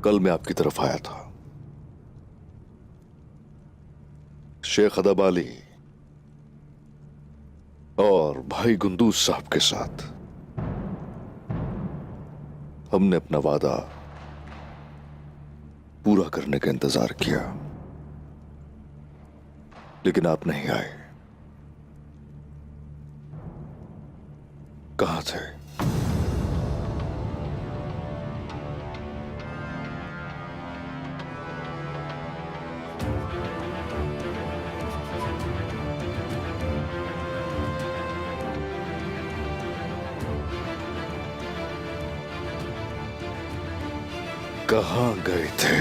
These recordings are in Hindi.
कल मैं आपकी तरफ आया था, शेख अदब अली और भाई गुंदूज साहब के साथ। हमने अपना वादा पूरा करने का इंतजार किया, लेकिन आप नहीं आए। कहां थे? कहां गए थे?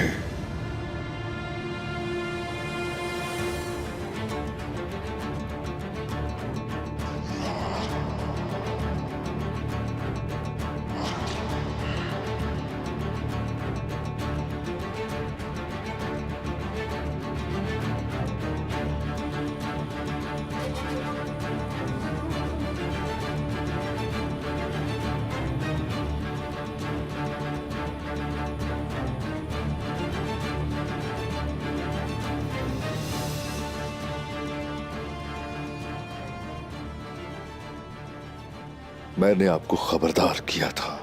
मैंने आपको खबरदार किया था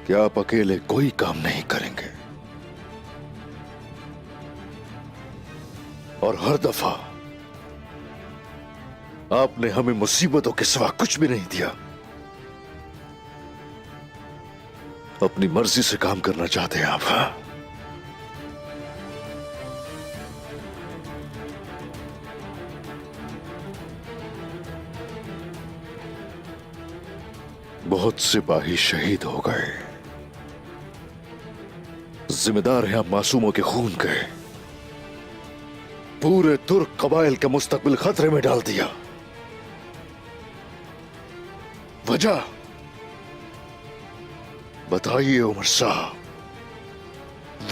कि आप अकेले कोई काम नहीं करेंगे, और हर दफा आपने हमें मुसीबतों के सिवा कुछ भी नहीं दिया। अपनी मर्जी से काम करना चाहते हैं आप? हाँ, बहुत सिपाही शहीद हो गए, जिम्मेदार हैं आप मासूमों के खून के। पूरे तुर्क कबाइल का मुस्तकबिल खतरे में डाल दिया। वजह बताइए उमर साहब,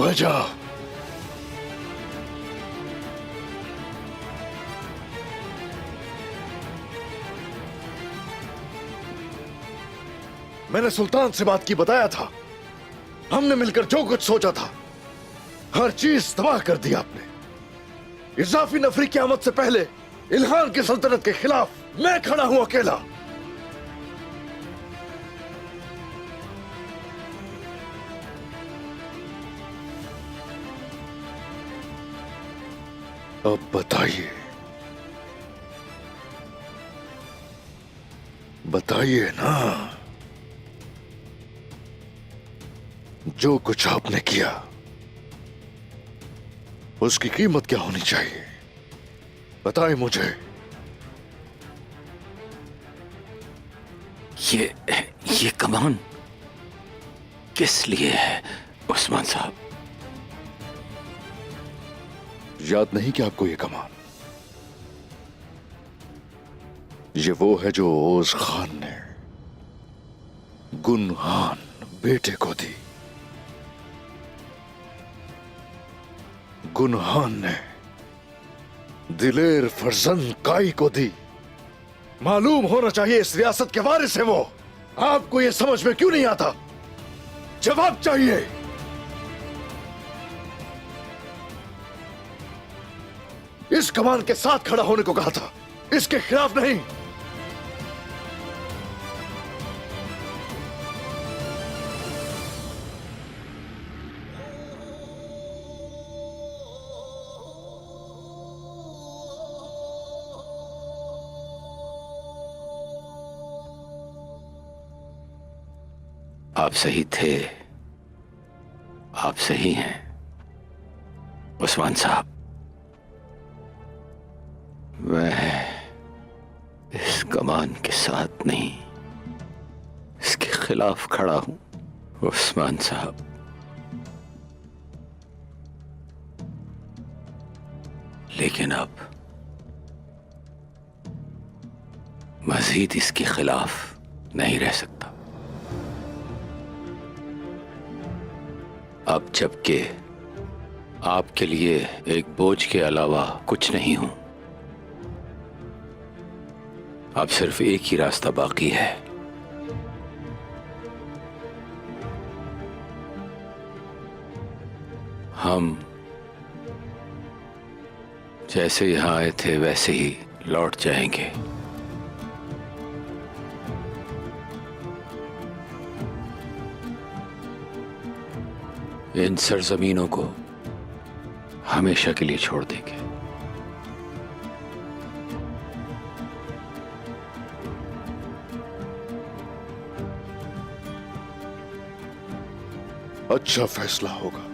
वजह। मैंने सुल्तान से बात की, बताया था। हमने मिलकर जो कुछ सोचा था हर चीज तबाह कर दी आपने। इजाफी नफरी की आमद से पहले इल्हान की सल्तनत के खिलाफ मैं खड़ा हूं अकेला। अब बताइए, बताइए ना, जो कुछ आपने किया उसकी कीमत क्या होनी चाहिए? बताएं मुझे। ये कमान किस लिए है उस्मान साहब? याद नहीं कि आपको ये कमान? ये वो है जो ओज खान ने गुनहान बेटे को दी। गुनहान ने दिलेर फरजंद काई को दी। मालूम होना चाहिए इस रियासत के वारिस है वो। आपको ये समझ में क्यों नहीं आता? जवाब चाहिए। इस कमान के साथ खड़ा होने को कहा था, इसके खिलाफ नहीं। आप सही थे, आप सही हैं उस्मान साहब। मैं इस कमान के साथ नहीं, इसके खिलाफ खड़ा हूं उस्मान साहब। लेकिन अब मजीद इसके खिलाफ नहीं रह सकता। अब जबकि आपके लिए एक बोझ के अलावा कुछ नहीं हूं, अब सिर्फ एक ही रास्ता बाकी है। हम जैसे यहां आए थे वैसे ही लौट जाएंगे। इन सरजमीनों को हमेशा के लिए छोड़ देंगे। अच्छा फैसला होगा।